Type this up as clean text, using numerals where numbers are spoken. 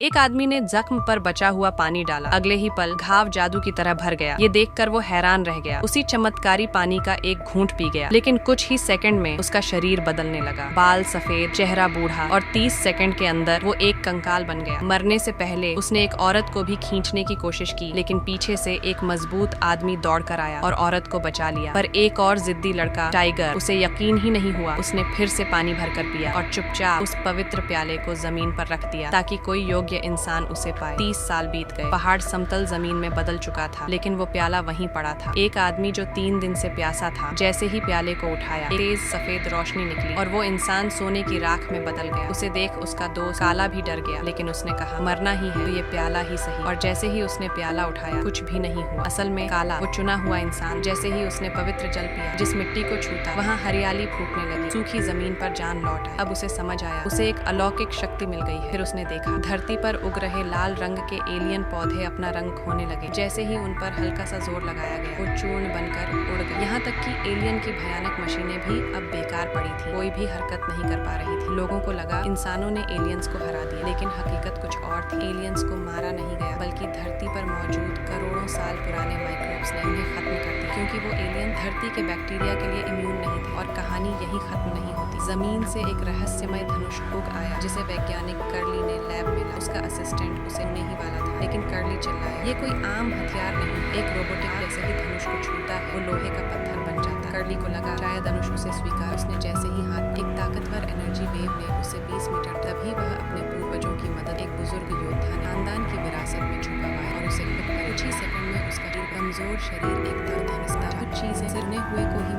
एक आदमी ने जख्म पर बचा हुआ पानी डाला। अगले ही पल घाव जादू की तरह भर गया। ये देखकर वो हैरान रह गया। उसी चमत्कारी पानी का एक घूंट पी गया, लेकिन कुछ ही सेकंड में उसका शरीर बदलने लगा। बाल सफेद, चेहरा बूढ़ा और 30 सेकंड के अंदर वो एक कंकाल बन गया। मरने से पहले उसने एक औरत को भी खींचने की कोशिश की, लेकिन पीछे से एक मजबूत आदमी दौड़ कर आया और औरत को बचा लिया। पर एक और जिद्दी लड़का टाइगर, उसे यकीन ही नहीं हुआ। उसने फिर से पानी भरकर पिया और चुपचाप उस पवित्र प्याले को जमीन पर रख दिया ताकि कोई योग्य इंसान उसे पाए। 30 साल बीत गए। पहाड़ समतल जमीन में बदल चुका था, लेकिन वो प्याला वहीं पड़ा था। एक आदमी जो 3 दिन से प्यासा था, जैसे ही प्याले को उठाया, तेज सफेद रोशनी निकली और वो इंसान सोने की राख में बदल गया। उसे देख उसका दोस्त काला भी डर गया, लेकिन उसने कहा मरना ही है तो ये प्याला ही सही। और जैसे ही उसने प्याला उठाया, कुछ भी नहीं हुआ। असल में काला वो चुना हुआ इंसान। जैसे ही उसने पवित्र जल पिया, जिस मिट्टी को छूता वहाँ हरियाली फूटने लगी। सूखी जमीन पर जान लौट आई। अब उसे समझ आया, उसे एक अलौकिक शक्ति मिल गई है। फिर उसने देखा धरती पर उग रहे लाल रंग के एलियन पौधे अपना रंग खोने लगे। जैसे ही उन पर हल्का सा जोर लगाया गया, वो चूर्ण बनकर उड़ गए। यहाँ तक कि एलियन की भयानक मशीनें भी अब बेकार पड़ी थी। कोई भी हरकत नहीं कर पा रही थी। लोगों को लगा इंसानों ने एलियंस को हरा दिया, लेकिन हकीकत कुछ और थी। एलियंस को मारा नहीं गया, बल्कि धरती पर मौजूद करोड़ों साल पुराने माइक्रोब्स ने उन्हें खत्म कर दिया। क्योंकि वो एलियन धरती के बैक्टीरिया के लिए इम्यून नहीं थे। और कहानी यही खत्म नहीं होती। जमीन से एक रहस्यमय धनुष उग आया, जिसे वैज्ञानिक कर्ली ने लैब में ला। उसका असिस्टेंट उसे होने ही वाला था, लेकिन कर्ली चिल्लाया, ये कोई आम हथियार नहीं, एक रोबोटिक जैसे ही धनुष को छूता है वो लोहे का पत्थर बन जाता। कर्ली को लगा शायद धनुष उसे स्वीकार। उसने जैसे ही हाथ, एक ताकतवर एनर्जी वेव ने उसे 20 मीटर, तभी वह अपने पूर्वजों की मदद, एक बुजुर्ग योद्धा खानदान की विरासत में छुपा हुआ है और उसे कुछ ही सेकंड में उसका कमजोर शरीर एकदम धनसता। कुछ चीजें सिरने हुए को ही